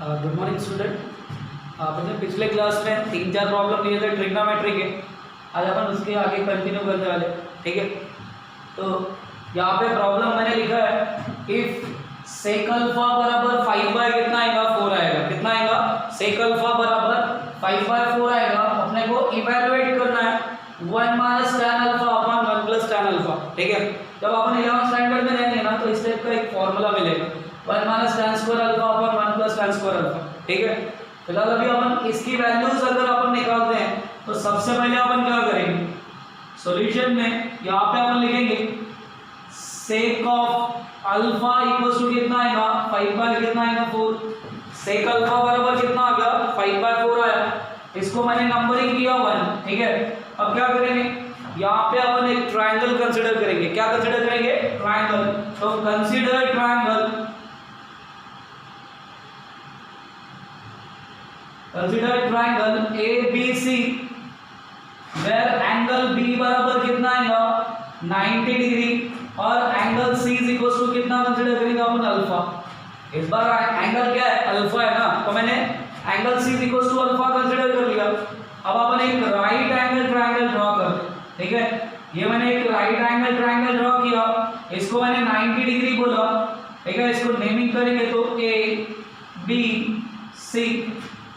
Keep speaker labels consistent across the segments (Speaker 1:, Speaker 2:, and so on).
Speaker 1: Good morning student. अपने पिछले class में 3-4 प्रॉब्लम लिए थे ट्रिग्नोमेट्री के। आज अपन उसके आगे कंटिन्यू करने वाले, ठीक है। तो यहाँ पे प्रॉब्लम मैंने लिखा है इफ सेक अल्फा बराबर 5/, कितना आएगा 4 आएगा। कितना आएगा? सेक अल्फा बराबर 5/4 आएगा। अपने को इवेलुएट करना है 1 - tan alpha upon 1 + tan alpha, ठीक है। जब अपन 11th स्टैंडर्ड में रहेंगे ना तो इस टाइप का एक फॉर्मूला मिलेगा 1 - tan square alpha upon 1 + tan square alpha, ठीक है। फिलहाल अभी अपन इसकी वैल्यूज अगर अपन निकालते हैं तो सबसे पहले अपन क्या करेंगे, सॉल्यूशन में यहाँ पे अपन लिखेंगे sec of alpha equals to कितना आएगा 5/, कितना आएगा 4। सेक अल्फा बराबर कितना आ गया 5/4 आया। इसको मैंने नंबरिंग किया 1, ठीक है। अब क्या करेंगे, यहाँ पे अपन एक ट्रायंगल कंसीडर करेंगे। क्या कंसीडर करेंगे? ट्रायंगल। तो consider triangle, consider triangle ABC where angle B बराबर कितना आएगा 90 डिग्री और angle C is equal to कितना कंसीडर करेंगे अपन अल्फा। इस बार एंगल क्या है? अल्फा है ना, तो मैंने angle C is equal to alpha consider कर लिया। अब अपन एक राइट एंगल ट्रायंगल ड्रॉ करते हैं, ठीक है। ये मैंने एक राइट एंगल ट्रायंगल ड्रॉ किया, इसको मैंने 90 डिग्री बोला, ठीक है। इसको नेमिंग करेंगे तो ABC।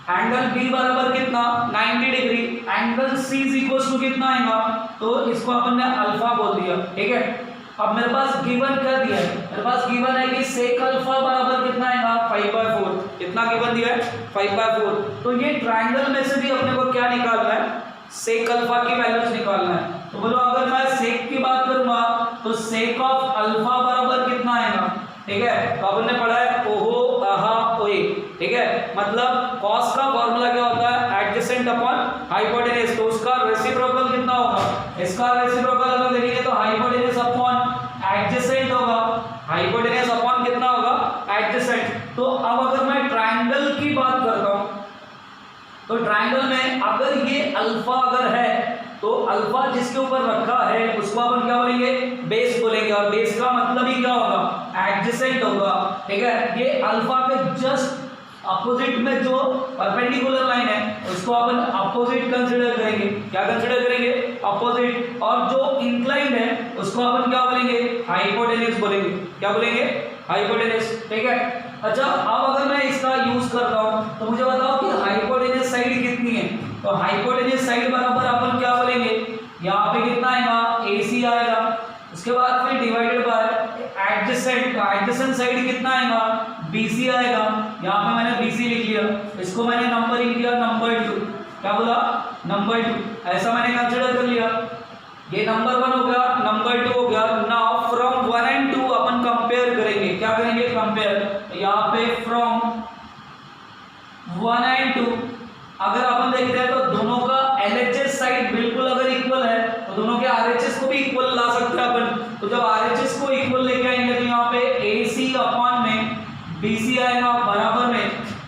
Speaker 1: एंगल B बराबर कितना 90 degree, angle C is equal to कितना आएगा, तो इसको अपन ने अल्फा बोल दिया, ठीक है। अब मेरे पास गिवन क्या दिया है, मेरे पास गिवन है कि सेक अल्फा बराबर कितना आएगा 5/4। कितना गिवन दिया है 5/4। तो ये ट्रायंगल में से भी अपने को क्या निकालना है, सेक अल्फा की वैल्यूज निकालना है। तो बोलो अगर मैं सेक की बात करूंगा तो सेक ऑफ अल्फा बराबर कितना आएगा, ठीक है। तो अपन ने पढ़ा है ओहो आहा ओए, ठीक है। मतलब कॉस का फॉर्मूला क्या होता है एडजेसेंट अपॉन हाइपोटेनस। तो उसका रेसिप्रोकल कितना होगा, इसका रेसिप्रोकल अगर देखेंगे तो हाइपोटेनस अपॉन एडजेसेंट होगा। हाइपोटेनस अपॉन कितना होगा एडजेसेंट। तो अब अगर मैं ट्रायंगल की बात करता हूं तो ट्रायंगल में अगर ये अल्फा अगर है तो अल्फा जिसके ऊपर रखा है उसको अपन क्या बोलेंगे बेस बोलेंगे, और बेस का मतलब ही क्या होगा एडजेसेंट होगा, ठीक है। ये अल्फा के जस्ट अपोजिट में जो परपेंडिकुलर लाइन है उसको अपन अपोजिट कंसीडर करेंगे। क्या कंसीडर करेंगे? अपोजिट। और जो इंक्लाइंड है उसको अपन क्या बोलेंगे हाइपोटेनस बोलेंगे। क्या बोलेंगे? हाइपोटेनस, ठीक है। अच्छा, अब अगर मैं इसका यूज करता हूं तो मुझे बताओ कि हाइपोटेनस साइड कितनी है। तो हाइपोटेनस साइड बराबर अपन क्या बोलेंगे, यहाँ पे कितना आएगा AC आएगा। उसके बाद फिर divided by adjacent, adjacent side कितना आएगा BC आएगा। यहाँ पे मैंने BC लिख लिया, इसको मैंने नंबरिंग किया नंबर 2। क्या बोला? नंबर 2। ऐसा मैंने कंसीडर कर लिया। ये नंबर 1 हो गया, नंबर 2 हो गया। Now from 1 and 2 upon compare करेंगे। क्या करेंगे? कंपेयर। तो यहाँ पे फ्रॉम 1 and 2 अगर अपन देखते हैं तो दोनों का LHS साइड बिल्कुल अगर इक्वल है तो दोनों के RHS को भी इक्वल ला सकते हैं अपन। तो जब RHS को इक्वल लेके आएंगे तो यहाँ पे AC अपॉन में BC आएगा बराबर में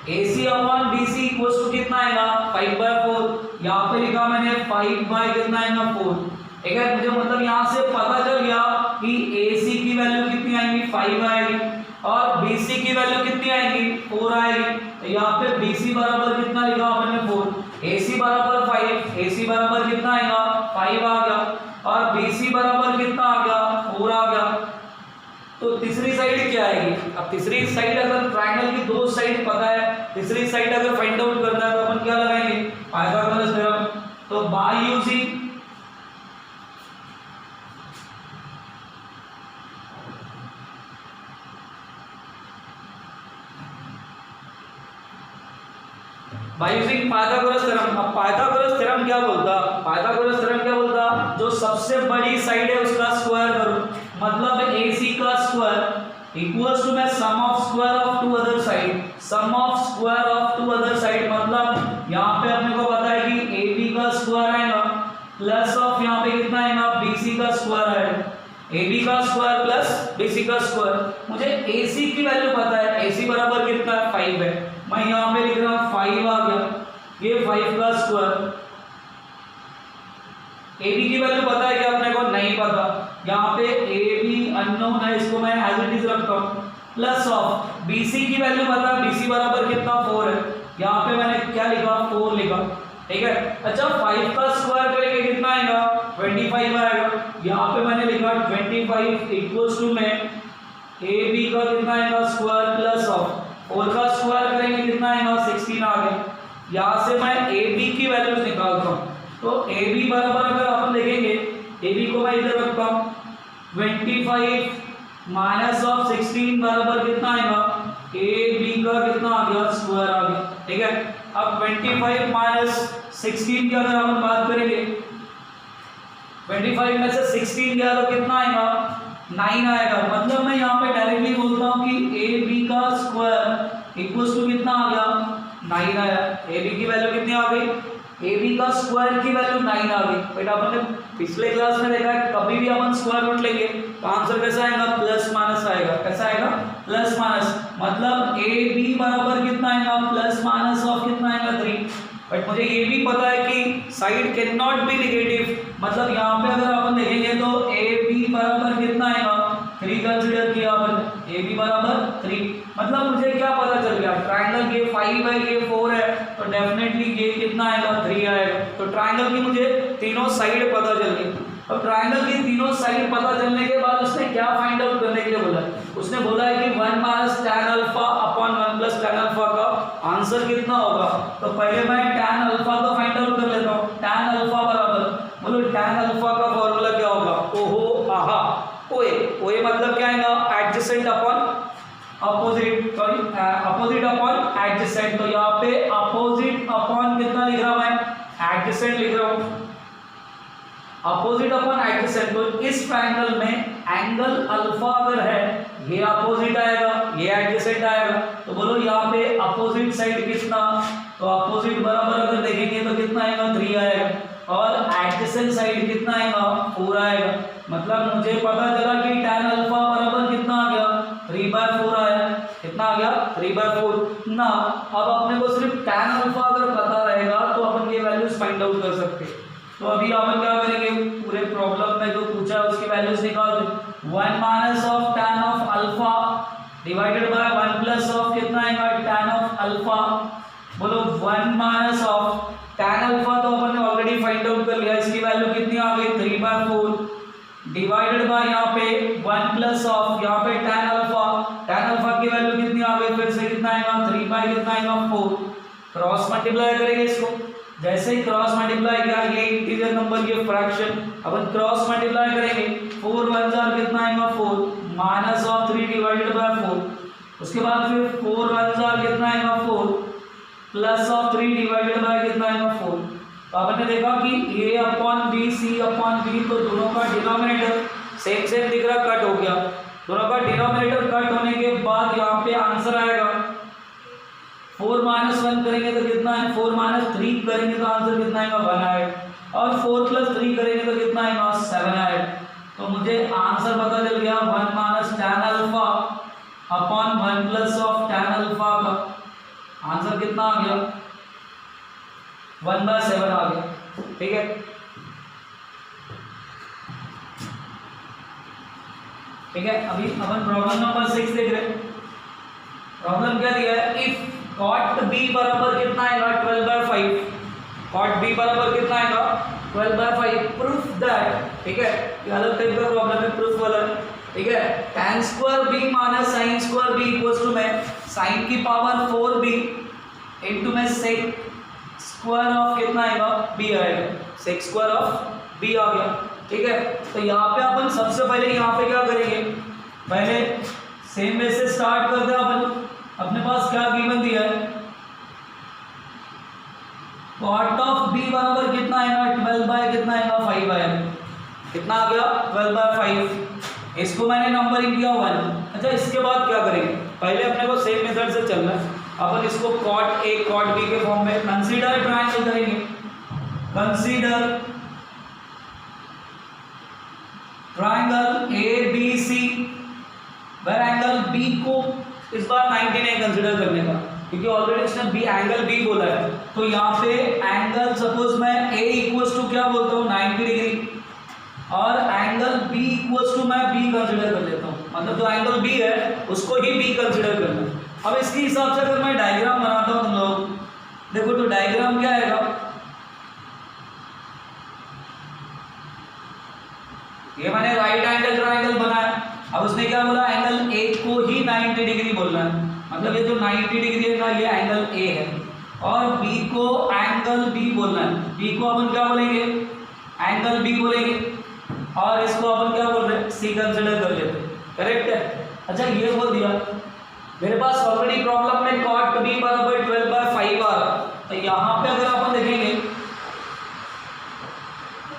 Speaker 1: AC upon BC equal to कितना आएगा 5/4। यहाँ पे लिखा मैंने 5/ कितना आएगा 4, ठीक है। मुझे मतलब यहाँ से पता चल गया कि AC की वैल्यू कितनी आएगी 5 आएगी और BC की वैल्यू कितनी आएगी 4 आएगी। तो यहाँ पे BC बराबर कितना लिखा आपने 4, AC बराबर 5, AC बराबर कितना आएगा 5 आ गया और BC बराबर कितना आ गया 4 आ गया। तो तीसरी साइड क्या आएगी? अब तीसरी साइड अगर ट्रायंगल की दो साइड पता है, तीसरी साइड अगर फाइंड आउट करना है तो अपन क्या लगाएंगे पाइथागोरस थ्योरम। तो बाय यूजिंग पाइथागोरस थ्योरम। अब पाइथागोरस थ्योरम क्या बोलता? पाइथागोरस थ्योरम क्या बोलता? जो सबसे बड़ी साइड है उसका स्क्वायर करो, मतलब AC का स्क्वायर इक्वल्स टू मैं sum of square of two other side. Sum of square of two other side मतलब यहाँ पे अपने को पता है कि AB का स्क्वायर आएगा प्लस ऑफ यहाँ पे कितना आएगा BC का स्क्वायर आएगा। AB का स्क्वायर प्लस BC का स्क्वायर। मुझे AC की वैल्यू पता है, AC बराबर कितना है 5 है। मैं यहाँ पे लिख रहा हूँ 5 आ गया, ये 5 का स्क्वायर। AB की वैल्यू पता है कि अपने को नहीं पता, यहाँ पे AB अननोन है, इसको मैं एज इट इज रखता हूँ प्लस ऑफ BC की वैल्यू पता है, BC बराबर कितना 4 है, यहाँ पे मैंने क्या लिखा 4 लिखा, ठीक है। अच्छा 5 का स्क्वायर करेंगे कितना आएगा 25 आएगा, यहाँ पे मैंने लिखा 25 इक्वल्स टू में AB का कितना आएगा स्क्वायर प्लस ऑफ 4 का स्क्वायर करेंगे कितना आएगा 16 आ गया। यहाँ से मैं AB की वैल्यूज निकालता हूँ, तो AB बराबर अगर अपन देखेंगे AB को मैं इधर रखता हूँ 25 माइनस ऑफ 16 बराबर कितना आएगा AB का कितना आ गया स्क्वायर आ गया, ठीक है। अब 25 माइनस 16 की अगर हम बात करेंगे 25 में से 16 गया तो कितना आएगा 9 आएगा, मतलब मैं यहाँ पे डायरेक्टली बोलता हूँ कि AB का स्क्वायर इक्वल्स टू कितना आ गया 9 आया। AB की वैल्यू कितनी आ गई, AB का स्क्वायर की वैल्यू 9 आ गई। बेटा अपन ने पिछले क्लास में देखा है कभी भी अपन स्क्वायर रूट लेंगे तो आंसर कैसा आएगा प्लस माइनस आएगा, कैसा आएगा प्लस माइनस, मतलब AB बराबर कितना आएगा प्लस माइनस ऑफ कितना आएगा 3। बट मुझे ये भी पता है कि side can not be negative, मतलब यहाँ पे अगर अपन देखेंगे तो AB बराबर कितना आएगा 3 कंसीडर किया अपन, AB बराबर 3, मतलब मुझे क्या पता चल गया ट्रायंगल ये 5 है ये 4 है तो डेफिनेटली ये कितना आएगा 3 आएगा। तो ट्रायंगल की मुझे तीनों साइड पता चल गई। अब ट्रायंगल की तीनों साइड पता चलने के बाद उसने क्या फाइंड आउट करने के लिए बोला, उसने बोला है कि 1 minus tan alpha upon 1 plus tan alpha का आंसर कितना होगा। तो पहले मैं tan अल्फा का फाइंड आउट कर लेता हूँ। tan अल्फा बराबर बोलो tan अल्फा का फॉर्मूला क्या होगा, ओहो आहा ओए, ओए मतलब क्या आएगा adjacent upon opposite, sorry opposite upon adjacent. तो यहाँ पे अपोजिट अपॉन कितना लिख रहा हूँ मैं एडजेसेंट लिख रहा हूँ, अपोजिट अपॉन एडजेसेंट। तो इस ट्रायंगल में एंगल अल्फा अगर है ये अपोजिट आएगा ये एडजेसेंट आएगा, तो बोलो यहाँ पे अपोजिट साइड कितना, तो अपोजिट बराबर अगर देखेंगे तो कितना आएगा 3 आएगा और एडजेसेंट साइड कितना आएगा 4 आएगा। मतलब मुझे पता चला कि tan अल्फा बराबर कितना आ गया 3/4 आया, कितना आ गया 3/4 ना। अब अपने को सिर्फ tan अल्फा अगर पता रहेगा तो अपन ये वैल्यूज फाइंड आउट कर सकते हैं। तो अभी अपन क्या करेंगे पूरे प्रॉब्लम में जो पूछा है उसकी वैल्यूज निकाल दो। 1 minus of tan of alpha divided by 1 plus of कितना आएगा tan ऑफ अल्फा, बोलो 1 माइनस ऑफ tan अल्फा तो अपन ने ऑलरेडी फाइंड आउट कर लिया, इसकी वैल्यू कितनी आ गई 3/4 डिवाइडेड बाय यहाँ पे 1 प्लस ऑफ यहाँ पे tan अल्फा की वैल्यू कितनी आ गई, फिर से कितना आएगा 3 कितना आएगा 4। क्रॉस मल्टीप्लाई करेंगे इसको, जैसे ही क्रॉस मल्टीप्लाई किया ये इंटीजर नंबर ये फ्रैक्शन अपन क्रॉस मल्टीप्लाई करेंगे 4 1 जार कितना आएगा 4 माइनस ऑफ 3 डिवाइडेड बाय 4, उसके बाद फिर 4 1 जार कितना आएगा 4 प्लस ऑफ 3 डिवाइडेड बाय कितना आएगा 4। तो आपने देखा कि a upon B C upon B, तो दोनों का डिनोमिनेटर सेम सेम दिख रहा, कट हो गया। दोनों का डिनोमिनेटर कट होने के बाद यहाँ पे आंसर आएगा 4 माइनस 1 करेंगे तो कितना है 4 माइनस 3 करेंगे तो आंसर कितना आएगा 1 आएगा और 4 प्लस 3 करेंगे तो कितना आएगा 7 आएगा। तो मुझे आंसर पता चल गया 1 minus tan alpha upon 1 plus of tan alpha का आंसर कितना आ गया 1/7 आ गया, ठीक है। ठीक है, अभी अपन प्रॉब्लम नंबर 6 देख रहे हैं। प्रॉब्लम क्या दिया है, इफ cot b बराबर कितना आएगा 12/5, cot b बराबर कितना आएगा 12/5, प्रूफ दैट, ठीक है, ये अलग टाइप का प्रॉब्लम है प्रूफ वाला, ठीक है। tan square b minus sin square b equals to में sin की पावर 4b इनटू में sec स्क्वायर ऑफ कितना आएगा b आएगा, sec स्क्वायर ऑफ b आ गया, ठीक है। तो यहाँ पे अपन सबसे पहले यहाँ पे क्या करेंगे, पहले सेम वे से स्टार्ट करते हैं अपन। अपने पास क्या गिवन दिया है, cot ऑफ b बराबर कितना आएगा 12 बाय कितना आएगा 5 आएगा, कितना आ गया 12/5, इसको मैंने नंबरिंग किया 1। अच्छा इसके बाद क्या करेंगे, पहले अपने को सेम मेथड से चलना है, अपन इसको cot a cot b के फॉर्म में कंसीडर ट्रायंगल करेंगे। Consider triangle ABC, where angle B को इस बार 90 नहीं कंसीडर करने का, क्योंकि ऑलरेडी उसने बी एंगल B बोला है। तो यहाँ पे एंगल सपोज मैं A इक्वल्स टू क्या बोलता हूँ 90 डिग्री और एंगल B इक्वल्स टू मैं B कंसीडर कर लेता हूँ, मतलब जो एंगल B है उसको ही B कंसीडर करना है। अब इसके हिसाब से अगर मैं डायग्राम बनाता हूँ तुम लोग देखो, तो डायग्राम क्या आएगा, ये मैंने राइट एंगल ट्राइंगल बनाया। अब उसने क्या बोला, एंगल ए को ही 90 डिग्री बोलना है, मतलब ये जो 90 डिग्री है ना, ये एंगल ए है, और बी को एंगल बी बोलना है। बी को अपन क्या बोलेंगे, एंगल बी बोलेंगे, और इसको अपन क्या बोल रहे हैं, सी कंसिडर कर लेते हैं। करेक्ट है। अच्छा ये बोल दिया, मेरे पास ऑलरेडी प्रॉब्लम में cot b बराबर 12/5 आ रहा, तो यहाँ पे अगर अपन देखेंगे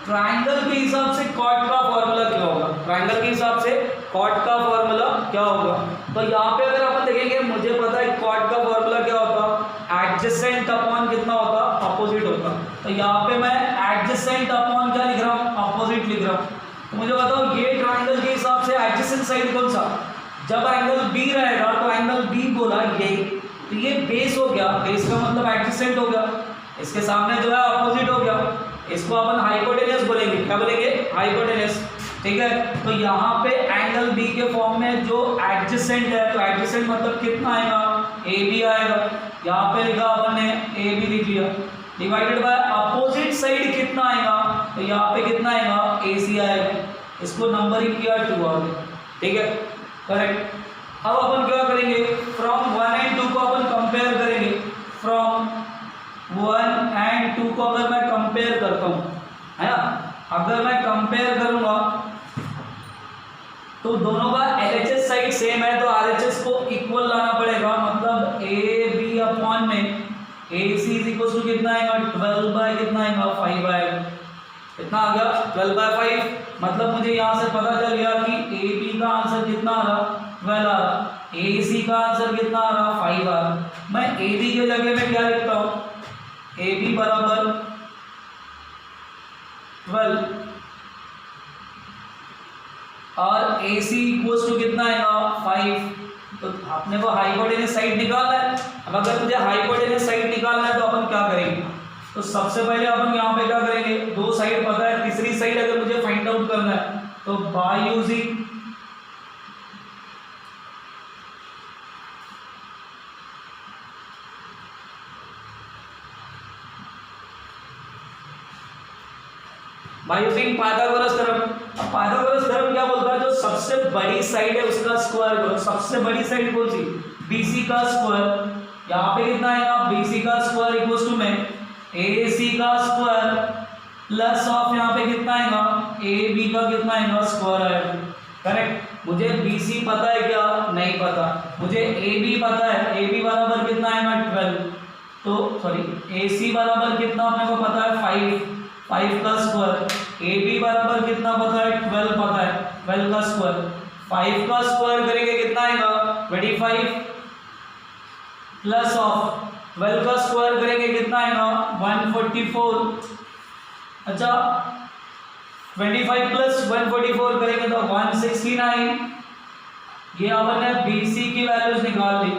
Speaker 1: ट्राइंगल के हिसाब से cot का फॉर्मूला क्या होगा, ट्राइंगल के हिसाब से cot का फॉर्मूला क्या होगा। तो यहाँ पे अगर अपन देखेंगे, मुझे पता है cot का फॉर्मूला क्या होता, एडजेसेंट अपॉन कितना होता, अपोजिट होता। तो यहाँ पे मैं एडजेसेंट अपॉन क्या लिख रहा हूँ, अपोजिट लिख रहा हूँ। तो मुझे बताओ ये ट्राइंगल के हिसाब से एडजेसेंट साइड कौन सा, जब एंगल बी रहेगा तो एंगल बी बोला ये, तो ये बेस हो गया, बेस का मतलब एडजेसेंट हो गया, इसके सामने जो है अपोजिट हो गया, इसको अपन हाइपोटेनस बोलेंगे। क्या बोलेंगे, हाइपोटेनस। ठीक है, तो यहाँ पे एंगल बी के फॉर्म में जो एडजेसेंट है, तो एडजेसेंट मतलब कितना आएगा, ए बी आएगा। यहाँ पे लिखा अपन ने ए बी लिख लिया, डिवाइडेड बाय अपोजिट साइड कितना आएगा, तो यहाँ पे कितना आएगा, ए सी आएगा। इसको नंबरिंग किया 2 आ गया। ठीक है, करेक्ट। अब अपन क्या करेंगे, फ्रॉम 1 एंड 2 को अपन कंपेयर करेंगे। फ्रॉम 1 एंड 2 को अगर मैं कंपेयर करता हूँ, है ना, अगर मैं कंपेयर करूंगा तो दोनों का LHS साइड सेम है, तो RHS को इक्वल लाना पड़ेगा, मतलब ए बी अपॉन में ए सी इज इक्वल टू कितना आएगा, 12 बाय कितना आएगा, 5 आएगा। कितना आ गया, 12/5। मतलब मुझे यहाँ से पता चल गया कि ए बी का आंसर कितना आ रहा, 12 आ रहा, ए सी का आंसर कितना आ रहा, 5 आ रहा। मैं ए बी के जगह में क्या लिखता हूँ, ए बी बराबर 12 और ए सी इक्वल टू कितना आएगा, 5। तो आपने को हाइपोटेनस साइड निकालना है। अब अगर मुझे हाइपोटेनस साइड निकालना है तो अपन क्या करेंगे, तो सबसे पहले अपन यहाँ पे क्या करेंगे, 2 साइड पता है, तीसरी साइड अगर मुझे फाइंड आउट करना है तो बाय यूजिंग पाइथागोरस थ्योरम। अब पाइथागोरस थ्योरम क्या बोलता है, जो सबसे बड़ी साइड है उसका स्क्वायर करो। सबसे बड़ी साइड कौन सी, BC का स्क्वायर। यहाँ पे कितना आएगा, BC का स्क्वायर इक्वल्स टू में AC का स्क्वायर प्लस ऑफ यहाँ पे कितना आएगा, AB का कितना आएगा, स्क्वायर आएगा। करेक्ट। मुझे BC पता है क्या, नहीं पता। मुझे AB पता है, AB बराबर कितना आएगा, 12। तो सॉरी AC बराबर कितना अपने को पता है, 5 का स्क्वायर। AB बराबर कितना पता है, 12 पता है, 12 का स्क्वायर। 5 का स्क्वायर करेंगे कितना आएगा, 25 प्लस ऑफ 12 का स्क्वायर करेंगे कितना आएगा, 144। अच्छा 25 प्लस 144 करेंगे तो 169। ये अपन ने BC की वैल्यूज निकाल ली।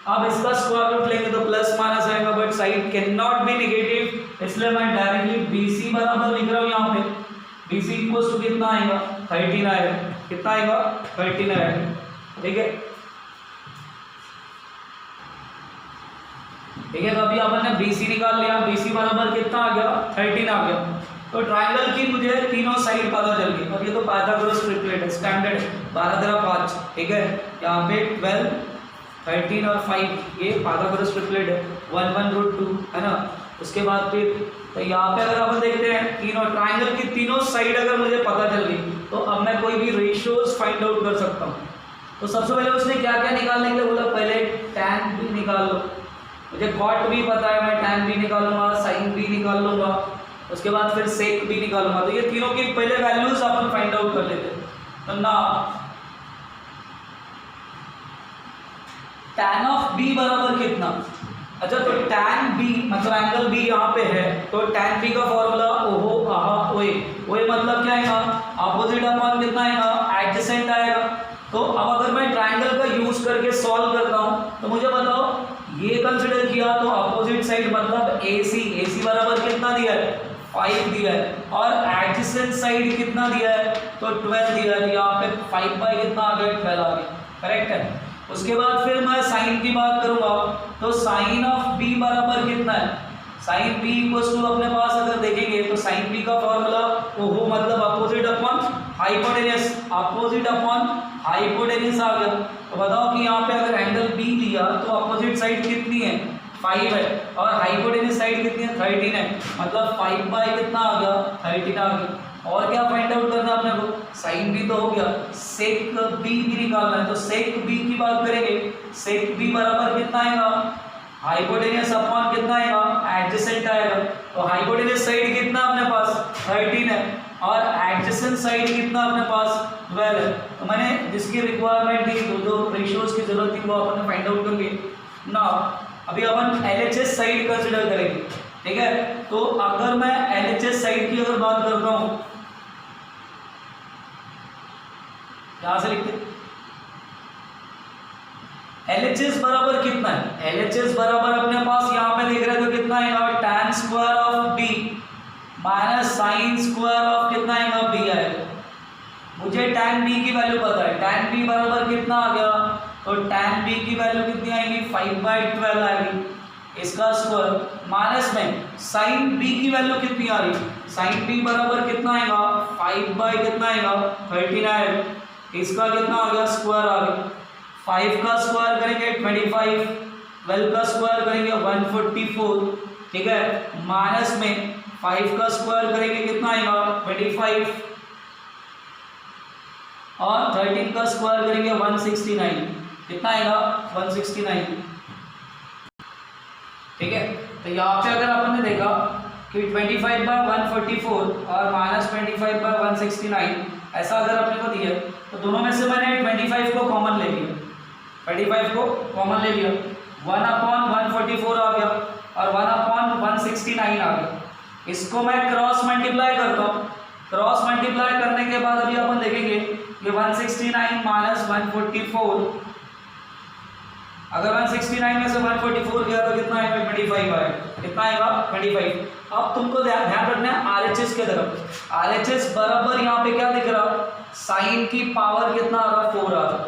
Speaker 1: अब इसका स्क्वायर रूट लेंगे तो प्लस माइनस आएगा, but side can not be negative, इसलिए मैं डायरेक्टली BC बराबर लिख रहा हूँ। यहाँ पे BC इक्वल टू कितना आएगा, 13 आएगा। कितना आएगा, 13 आएगा। ठीक है, ठीक है। तो अभी अपन ने BC निकाल लिया, BC बराबर कितना आ गया, 13 आ गया। तो ट्राइंगल की मुझे तीनों साइड पता चल गई। और ये तो पाइथागोरस ट्रिपलेट है, स्टैंडर्ड है, 12-13-5। ठीक है, यहाँ पे 12, 13 और 5 ये पाइथागोरस ट्रिपलेट है, 1 1 रूट 2 है ना। उसके बाद फिर तो यहाँ पे अगर अपन देखते हैं तीनों ट्राइंगल की तीनों साइड अगर मुझे पता चल गई तो अब मैं कोई भी रेशियोज फाइंड आउट कर सकता हूँ। तो सबसे पहले उसने क्या क्या निकालने के लिए बोला, पहले tan भी निकाल लो। मुझे cot भी पता है, मैं tan भी निकालूंगा, sin भी निकाल लूंगा, उसके बाद फिर sec भी निकालूंगा। तो ये तीनों की पहले वैल्यूज अपन फाइंड आउट कर लेते हैं। तो ना tan ऑफ b बराबर कितना, अच्छा तो tan b मतलब एंगल b यहाँ पे है, तो tan b का फॉर्मूला ओहो आहा ओए। ओए मतलब क्या आएगा, अपोजिट अपॉन कितना आएगा, एडजेसेंट आएगा। तो अब अगर मैं ट्राइंगल का यूज करके सॉल्व करता हूँ तो मुझे बताओ, ये कंसिडर किया तो अपोजिट साइड मतलब AC बराबर कितना दिया है, 5 दिया है, और एडजेसेंट साइड कितना दिया है, तो 12 दिया है। यहाँ पे 5 बाई कितना आ गया, 12 आ गया। करेक्ट है। उसके बाद फिर मैं साइन की बात करूंगा, तो साइन ऑफ बी बराबर कितना है, साइन बी इक्वल्स टू अपने पास अगर देखेंगे तो साइन बी का फॉर्मूला वो मतलब opposite upon hypotenuse, opposite upon hypotenuse आ गया। तो बताओ कि यहाँ पे अगर एंगल बी लिया तो अपोजिट साइड कितनी है 5 है और हाइपोटेनस साइड कितनी है 13 है, मतलब 5 बाई कितना आ गया 13 आ गया। और क्या फाइंड आउट करना है अपने को, साइन बी तो हो गया, सेक बी भी निकालना है। तो सेक बी की बात करेंगे, सेक बी बराबर कितना आएगा, हाइपोटेनस अपॉन कितना आएगा एडजेसेंट आएगा। तो हाइपोटेनस साइड कितना अपने पास 13 है और एडजेसेंट साइड कितना अपने पास 12 है। तो मैंने जिसकी रिक्वायरमेंट थी, जो रेशियोज की जरूरत थी वो अपन फाइंड आउट करेंगे ना। अभी अपन एलएचएस साइड कंसीडर करेंगे, ठीक है। तो अगर मैं एलएचएस साइड की अगर बात करता हूं, यहां से लिखते एलएचएस बराबर कितना है, एलएचएस बराबर अपने पास यहाँ पे देख रहे हो तो कितना आएगा tan square of B minus sine square of कितना आएगा बी आएगा। मुझे tan बी की वैल्यू पता है, tan बी बराबर कितना आ गया, तो tan बी की वैल्यू कितनी आएगी 5/12 आएगी, इसका स्क्वायर माइनस में साइन बी की वैल्यू कितनी आ रही, साइन बी बराबर कितना आएगा 5 कितना आएगा 13 आएगा, इसका कितना आ गया स्क्वायर आ गया। 5 का स्क्वायर करेंगे 25, 12 का स्क्वायर करेंगे 144, ठीक है, माइनस में 5 का स्क्वायर करेंगे कितना आएगा 25 और 13 का स्क्वायर करेंगे 169, कितना आएगा 169, ठीक है। तो यहाँ पे अगर अपन ने देखा कि 25/144 और माइनस 25/169 ऐसा अगर अपने को दिया तो दोनों में से मैंने 25 को कॉमन ले लिया, 25 को कॉमन ले लिया, 1/144 आ गया और 1/169 आ गया। इसको मैं क्रॉस मल्टीप्लाई करता हूँ, क्रॉस मल्टीप्लाई करने के बाद अभी अपन देखेंगे ये 169 माइनस 144, अगर 169 में से 144 गया तो कितना आएगा 25 आएगा, कितना आएगा 25। अब तुमको ध्यान रखना है आरएचएस के तरफ, आरएचएस बराबर यहाँ पे क्या दिख रहा, साइन की पावर कितना आ रहा 4 आ रहा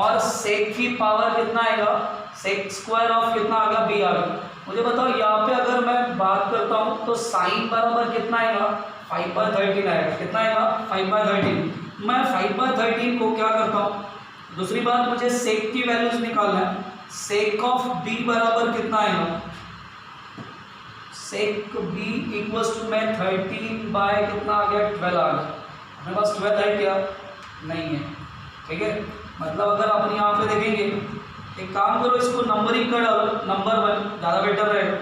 Speaker 1: और सेक की पावर कितना आएगा, सेक स्क्वायर ऑफ कितना आ गया बी आ गया। मुझे बताओ यहाँ पे अगर मैं बात करता हूँ तो साइन बराबर कितना आएगा 5/13 आएगा, कितना आएगा 5/13। मैं 5/13 को क्या करता हूँ, दूसरी बात मुझे सेक की वैल्यूज निकालना है, सेक ऑफ बी बराबर कितना आएगा, सेक बी इक्वल्स टू मैं 13 बाय कितना आ गया 12 आ गया, मेरे पास 12 है क्या नहीं है, ठीक है। मतलब अगर अपन यहाँ पे देखेंगे, एक काम करो इसको नंबरिंग कर डालो, नंबर 1 ज़्यादा बेटर रहेगा।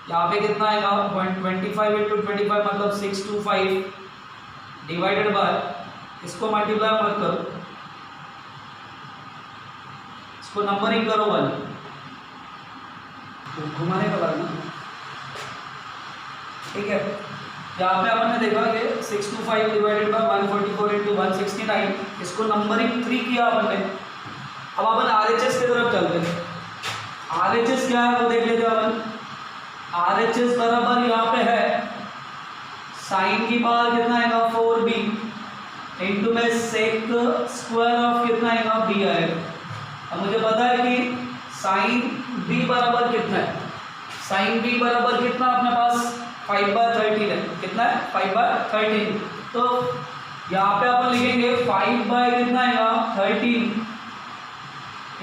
Speaker 1: यहाँ पे कितना आएगा 125 × 25 मतलब 625 डिवाइडेड बाय, इसको मल्टीप्लाई मत करो, इसको नंबरिंग करो 1, तो घुमाने का बाद ना, ठीक है। यहाँ पे अपन ने देखा कि 625 डिवाइडेड बाय 144 × 169, इसको नंबरिंग 3 किया अपन ने। अब अपन आरएचएस की तरफ चलते हैं, आरएचएस क्या है वो देख लेते हैं अपन। आरएचएस बराबर यहाँ पे है साइन की पावर कितना आएगा 4b इंटू में सेक स्क्वायर ऑफ कितना आएगा b आएगा। अब मुझे पता है कि साइन b बराबर कितना है, साइन b बराबर कितना अपने पास 5/13 है, कितना है 5/13। तो यहाँ पे अपन लिखेंगे 5 कितना आएगा 13,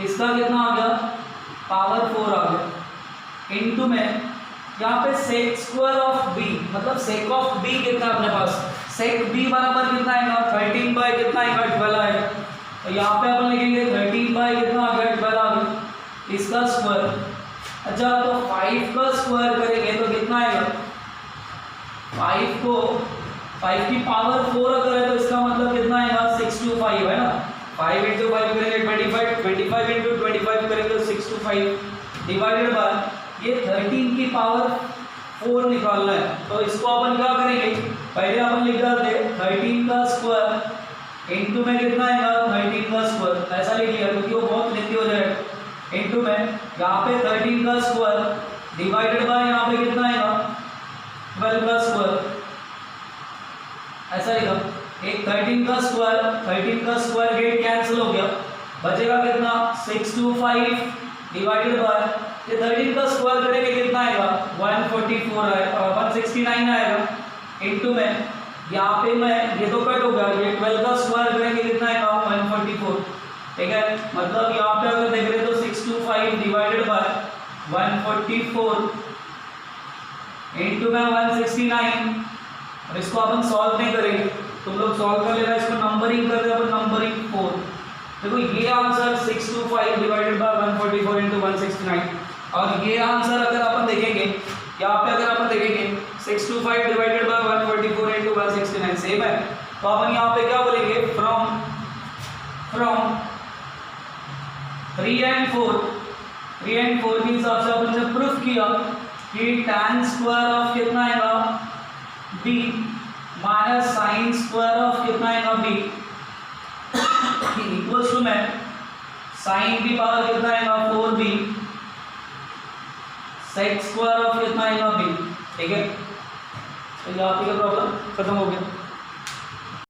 Speaker 1: इसका कितना आ गया पावर 4 आ गया, इनटू में यहाँ पे सेक स्क्वायर ऑफ b मतलब सेक ऑफ b कितना अपने पास, सेक b बराबर कितना आएगा 13 कितना आएगा 12 आएगा। तो यहाँ पे अपन लिखेंगे 13 कितना आ गया 12 आ गया, इसका स्क्वायर। अच्छा तो 5 का स्क्वायर करेंगे तो कितना आएगा, 5 की पावर 4 अगर है तो इसका मतलब कितना आएगा 625 है ना, 5 × 5 करेंगे 25, 25 × 25 करेंगे तो 625 डिवाइडेड बाय ये 13 की पावर 4 निकालना है। तो इसको अपन क्या करेंगे, पहले अपन लिख डालते 13 का स्क्वायर इनटू में कितना आएगा 13 का स्क्वायर, ऐसा लिख लिया क्योंकि वो बहुत लेंथी हो जाएगा। इनटू में यहाँ पे 13 का स्क्वायर डिवाइडेड बाय यहाँ पे कितना आएगा 12 का स्क्वायर, ऐसा लिखा। एक 13 का स्क्वायर गेट कैंसिल हो गया, बचेगा कितना 625 डिवाइडेड बाय ये 13 का स्क्वायर करेंगे कितना आएगा 144 आएगा 169 आएगा इनटू में यहाँ पे मैं ये तो कट हो गया ये 12 का स्क्वायर करेंगे कितना आएगा 144 ठीक है मतलब यहाँ पे अगर देख रहे तो 625 डिवाइडेड बाय 144 इनटू में 169 और इसको अपन सॉल्व नहीं करेंगे तुम लोग सॉल्व कर लेना इसको नंबरिंग कर दे अपन नंबरिंग 4 देखो ये आंसर 625 डिवाइडेड बाय 144 इनटू 169 और ये आंसर अगर अपन देखेंगे यहाँ पे अगर अपन देखेंगे 625 डिवाइडेड बाय 144 इनटू 169 सेम है तो अपन यहाँ पे क्या बोलेंगे फ्रॉम 3 and 4 के हिसाब से अपन ने प्रूफ किया कि tan स्क्वायर ऑफ कितना आएगा b minus sine square of कितना आएगा b इक्वल्स टू में साइन की पावर कितना आएगा 4b सेक स्क्वायर ऑफ कितना आएगा b ठीक है तो यहाँ पे प्रॉब्लम खत्म हो गया।